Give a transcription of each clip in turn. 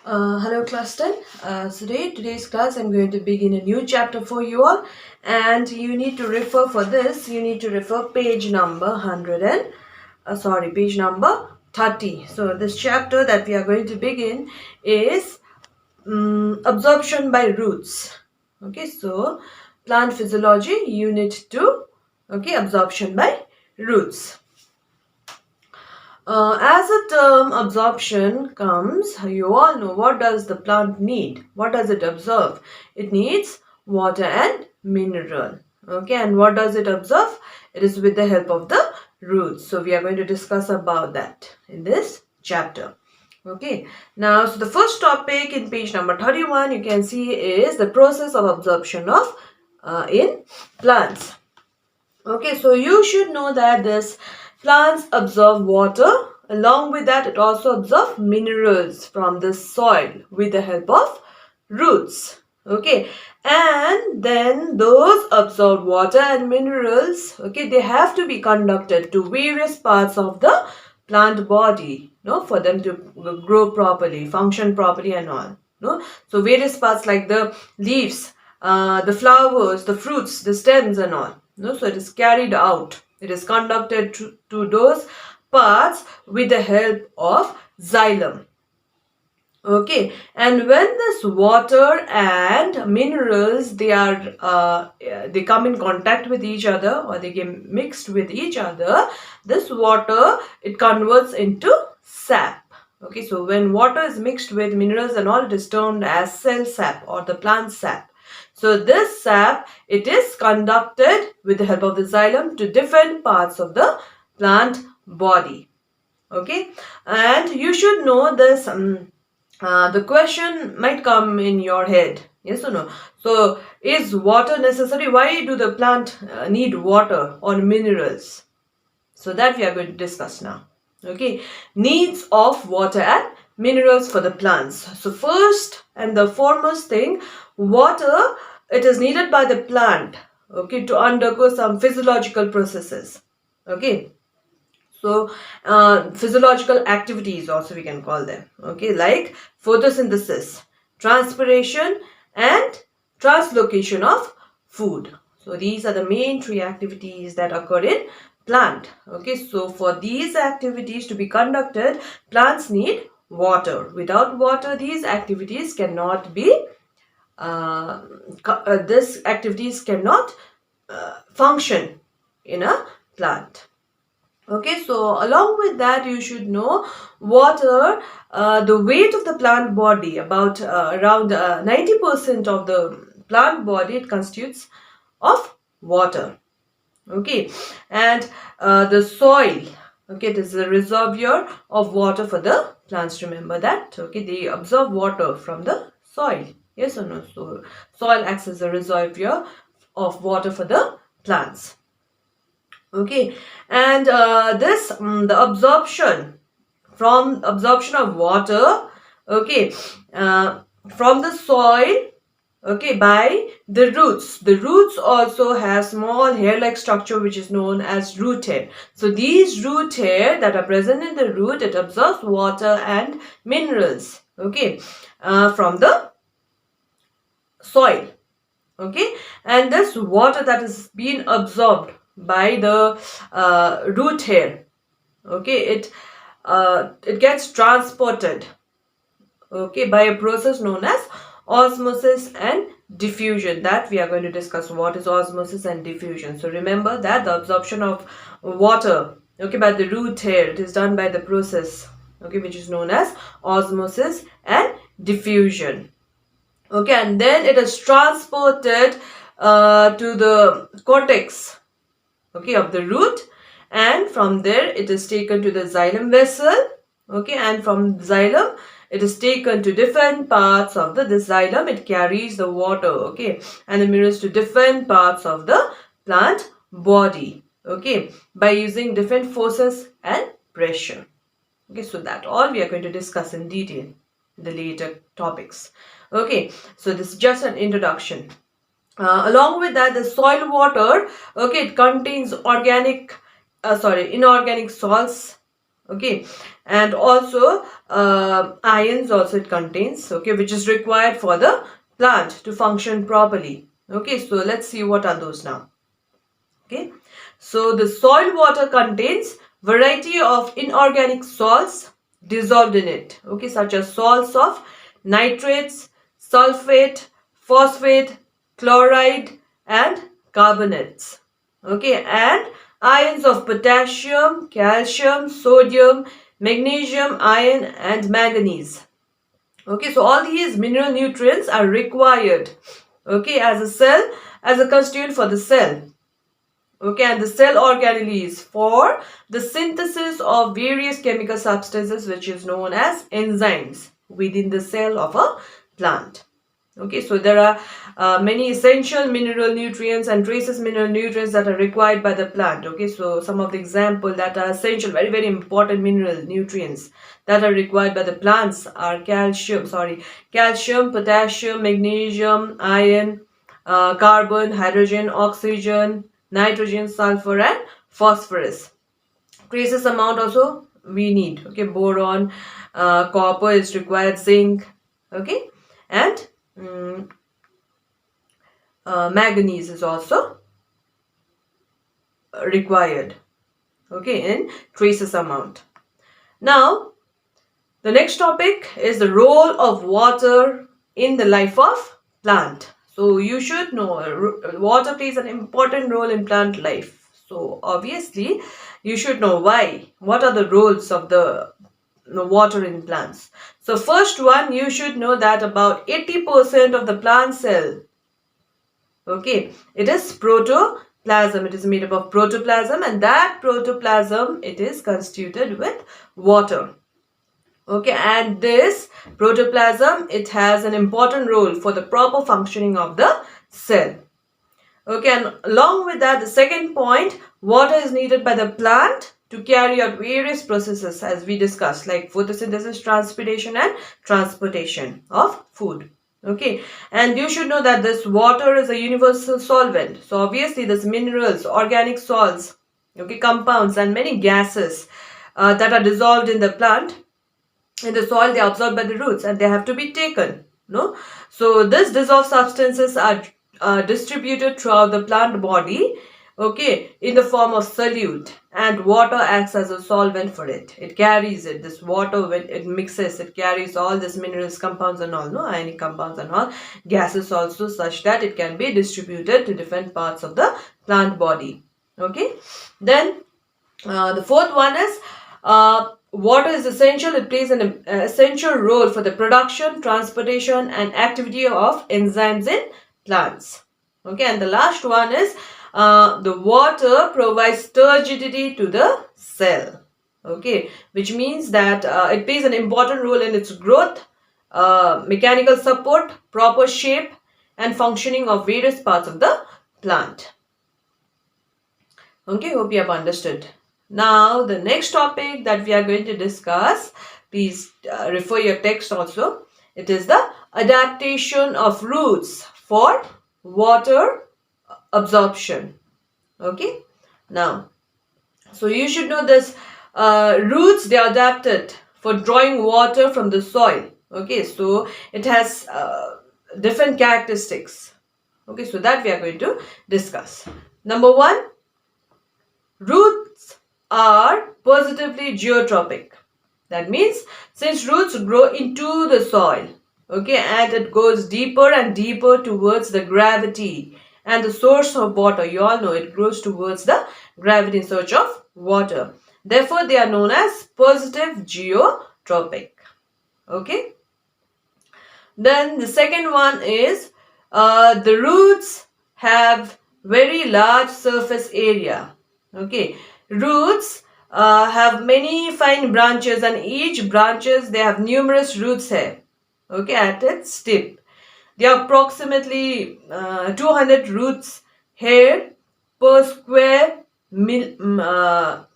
Hello class 10. Today's class I'm going to begin a new chapter for you all, and you need to refer for this. You need to refer page number 30. So this chapter that we are going to begin is absorption by roots. Okay, so plant physiology unit 2. Okay, absorption by roots. As the term absorption comes, you all know what does the plant need? What does it absorb? It needs water and mineral. Okay, and what does it absorb? It is with the help of the roots. So we are going to discuss about that in this chapter. Okay, now so the first topic in page number 31 you can see is the process of absorption of in plants. Okay, so you should know that this plants absorb water. Along with that, it also absorbs minerals from the soil with the help of roots. Okay, and then those absorbed water and minerals, okay, they have to be conducted to various parts of the plant body, for them to grow properly, function properly and all. So various parts like the leaves, the flowers, the fruits, the stems and all. So it is carried out. It is conducted to those parts with the help of xylem. Okay, and when this water and minerals they come in contact with each other, or they get mixed with each other, this water it converts into sap. Okay, so when water is mixed with minerals and all, it is termed as cell sap or the plant sap. So this sap, it is conducted with the help of the xylem to different parts of the plant body. Okay, and you should know this. The question might come in your head, yes or no? So is water necessary? Why do the plant need water or minerals? So that we are going to discuss now. Okay, needs of water and minerals for the plants. So first and the foremost thing, water, it is needed by the plant, okay, to undergo some physiological processes. Okay, so physiological activities also we can call them, okay, like photosynthesis, transpiration and translocation of food. So these are the main three activities that occur in plant. Okay, so for these activities to be conducted, plants need water. Without water, these activities cannot be this activities cannot function in a plant. Okay, so along with that, you should know water, the weight of the plant body, about around 90% of the plant body, it constitutes of water. Okay, and the soil, okay, it is a reservoir of water for the plants. Remember that. Okay, they absorb water from the soil. Yes or no? So soil acts as a reservoir of water for the plants. Okay, and the absorption of water, okay, from the soil, okay, by the roots. The roots also have small hair-like structure which is known as root hair. So these root hair that are present in the root, it absorbs water and minerals, okay, from the soil. Okay, and this water that is being absorbed by the root hair, okay, it gets transported, okay, by a process known as osmosis and diffusion. That we are going to discuss what is osmosis and diffusion. So remember that the absorption of water, okay, by the root hair, it is done by the process, okay, which is known as osmosis and diffusion. Okay, and then it is transported to the cortex, okay, of the root, and from there it is taken to the xylem vessel, okay, and from xylem it is taken to different parts of the xylem. It carries the water, okay, and the minerals to different parts of the plant body, okay, by using different forces and pressure. Okay, so that all we are going to discuss in detail in the later topics. Okay, so this is just an introduction. Along with that, the soil water, okay, it contains inorganic salts, Okay, and also ions also it contains, okay, which is required for the plant to function properly. Okay, so let's see what are those now. Okay, so the soil water contains variety of inorganic salts dissolved in it, okay, such as salts of nitrates, sulfate, phosphate, chloride and carbonates. Okay, and ions of potassium, calcium, sodium, magnesium, iron and manganese. Okay, so all these mineral nutrients are required, okay, as a cell, as a constituent for the cell. Okay, and the cell organelle is for the synthesis of various chemical substances, which is known as enzymes within the cell of a plant. Okay, so there are many essential mineral nutrients and traces mineral nutrients that are required by the plant. Okay, so some of the examples that are essential, very, very important mineral nutrients that are required by the plants are calcium, potassium, magnesium, iron, carbon, hydrogen, oxygen, nitrogen, sulfur and phosphorus. Traces amount also we need, okay, boron, copper is required, zinc, okay, and manganese is also required, okay, in traces amount. Now the next topic is the role of water in the life of plant. So you should know water plays an important role in plant life. So obviously you should know why. What are the roles of the water in plants? So first one, you should know that about 80% of the plant cell, okay, it is protoplasm. It is made up of protoplasm, and that protoplasm, it is constituted with water. Okay, and this protoplasm, it has an important role for the proper functioning of the cell. Okay, and along with that, the second point, water is needed by the plant to carry out various processes as we discussed, like photosynthesis, transpiration and transportation of food. Okay, and you should know that this water is a universal solvent. So obviously this minerals, organic salts, okay, compounds and many gases that are dissolved in the plant, in the soil, they are absorbed by the roots and they have to be taken. No, so this dissolved substances are distributed throughout the plant body, okay, in the form of solute, and water acts as a solvent for it. It carries it. This water, when it mixes, it carries all these minerals, compounds and all, no, ionic compounds and all, gases also, such that it can be distributed to different parts of the plant body. Okay, then the fourth one is water is essential. It plays an essential role for the production, transportation and activity of enzymes in plants. Okay, and the last one is the water provides turgidity to the cell. Okay, which means that it plays an important role in its growth, mechanical support, proper shape and functioning of various parts of the plant. Okay, hope you have understood. Now, the next topic that we are going to discuss, please refer your text also. It is the adaptation of roots for water absorption. Okay. Now, so you should know this. Roots, they are adapted for drawing water from the soil. Okay. So, it has different characteristics. Okay. So, that we are going to discuss. Number one, roots are positively geotropic. That means since roots grow into the soil, okay, and it goes deeper and deeper towards the gravity and the source of water. You all know it grows towards the gravity in search of water. Therefore, they are known as positive geotropic. Okay. Then the second one is the roots have very large surface area. Okay, roots have many fine branches, and each branches, they have numerous roots here. Okay, at its tip, there are approximately 200 roots here per square millimeter.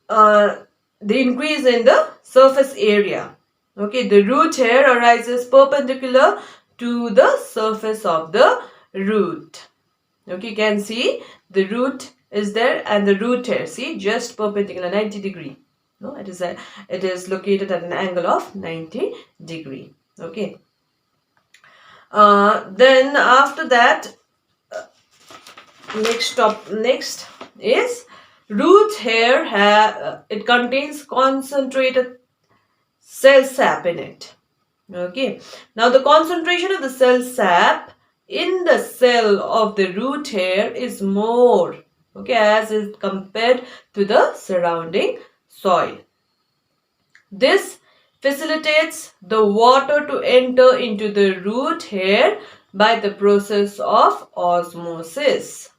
The increase in the surface area. Okay, the root hair arises perpendicular to the surface of the root. Okay, you can see the root is there and the root hair, see, just perpendicular 90 degree. No, it is located at an angle of 90 degree. Okay. Then after that, next is root hair. It contains concentrated cell sap in it. Okay. Now the concentration of the cell sap in the cell of the root hair is more, okay, as is compared to the surrounding soil. This facilitates the water to enter into the root hair by the process of osmosis.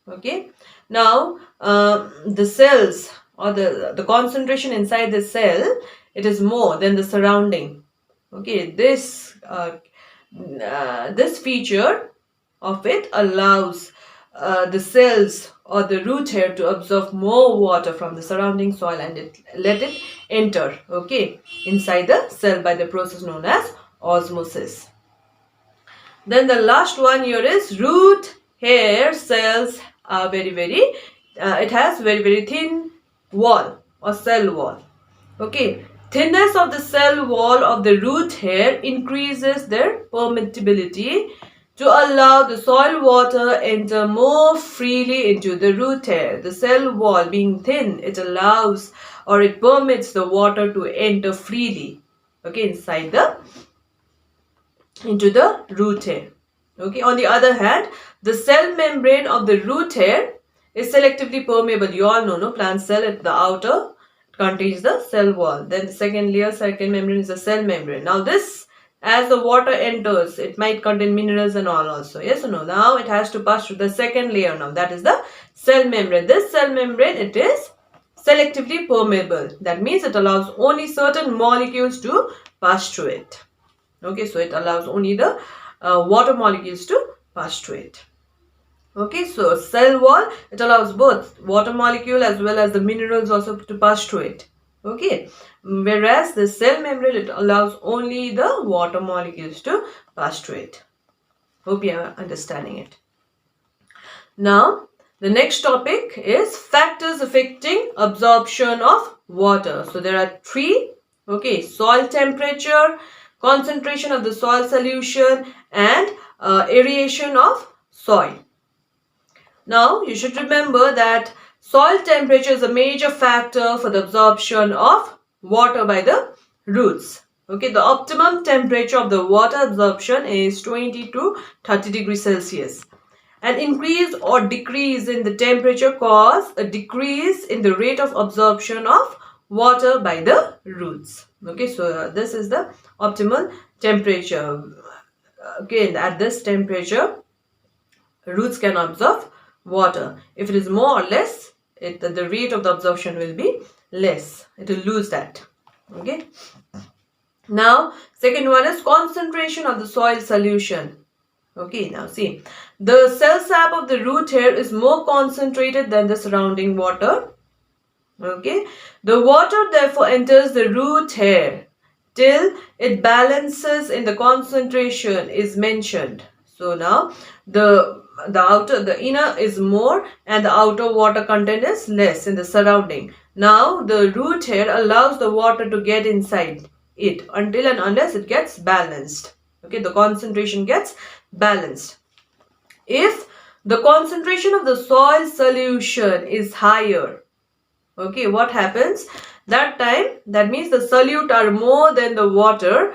Okay. Now the cells, or the concentration inside the cell, it is more than the surrounding. Okay, this feature of it allows the cells or the root hair to absorb more water from the surrounding soil and let it enter, okay, inside the cell by the process known as osmosis. Then the last one here is root hair cells are it has very thin wall or cell wall. Okay, thinness of the cell wall of the root hair increases their permeability to allow the soil water enter more freely into the root hair. The cell wall being thin, it allows or it permits the water to enter freely, okay, into the root hair. Okay, on the other hand, the cell membrane of the root hair is selectively permeable. You all know, no, plant cell at the outer contains the cell wall. Then the second membrane is the cell membrane. Now this, as the water enters, it might contain minerals and all also. Yes or no? Now it has to pass through the second layer now. That is the cell membrane. This cell membrane, it is selectively permeable. That means it allows only certain molecules to pass through it. Okay, so it allows only the water molecules to pass through it. Okay, so cell wall, it allows both water molecule as well as the minerals also to pass through it. Okay, whereas the cell membrane, it allows only the water molecules to pass through it. Hope you are understanding it. Now, the next topic is factors affecting absorption of water. So there are three. Okay, soil temperature, concentration of the soil solution, and aeration of soil. Now, you should remember that soil temperature is a major factor for the absorption of water by the roots. Okay, the optimum temperature of the water absorption is 20 to 30 degrees Celsius. An increase or decrease in the temperature cause a decrease in the rate of absorption of water by the roots. Okay, so this is the optimal temperature. Okay, at this temperature, roots can absorb water. If it is more or less, the rate of the absorption will be less. It will lose that. Okay. Now, second one is concentration of the soil solution. Okay, now see, the cell sap of the root hair is more concentrated than the surrounding water. Okay, the water therefore enters the root hair till it balances in the concentration is mentioned. So now the inner is more and the outer water content is less in the surrounding. Now the root hair allows the water to get inside it until and unless it gets balanced. Okay, the concentration gets balanced. If the concentration of the soil solution is higher, okay, what happens? That means the solute are more than the water.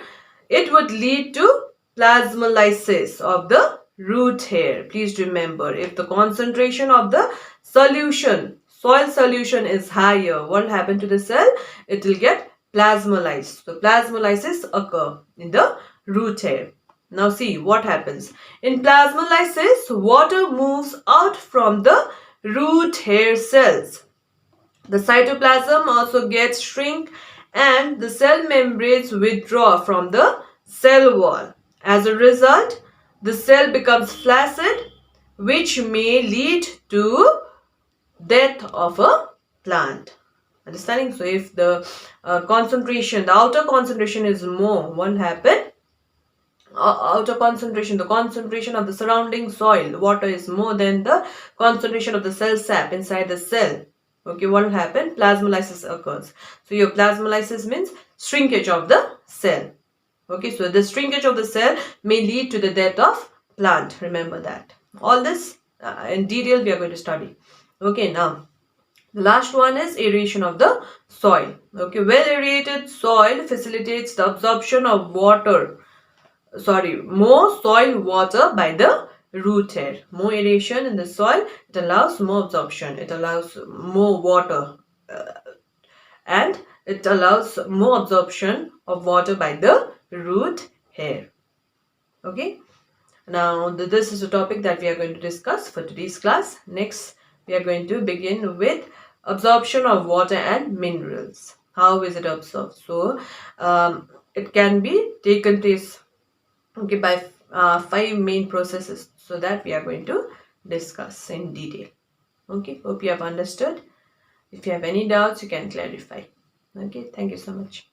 It would lead to plasmolysis of the root hair. Please remember, if the concentration of the soil solution is higher, what will happen to the cell? It will get plasmolysed. So plasmolysis occur in the root hair. Now see what happens. In plasmolysis, water moves out from the root hair cells. The cytoplasm also gets shrink and the cell membranes withdraw from the cell wall. As a result, the cell becomes flaccid, which may lead to death of a plant. Understanding? So if the outer concentration is more, what will happen? outer concentration, the concentration of the surrounding soil, water is more than the concentration of the cell sap inside the cell. Okay, what will happen? Plasmolysis occurs. So your plasmolysis means shrinkage of the cell. Okay, so the shrinkage of the cell may lead to the death of plant. Remember that. All this in detail we are going to study. Okay, now the last one is aeration of the soil. Okay, well aerated soil facilitates the absorption of more soil water by the root hair. More aeration in the soil, it allows more absorption, it allows more water, and it allows more absorption of water by the root hair. Okay, now this is a topic that we are going to discuss for today's class. Next, we are going to begin with absorption of water and minerals. How is it absorbed? So it can be taken place, okay, by 5 main processes, so that we are going to discuss in detail. Okay, hope you have understood. If you have any doubts, you can clarify. Okay, thank you so much.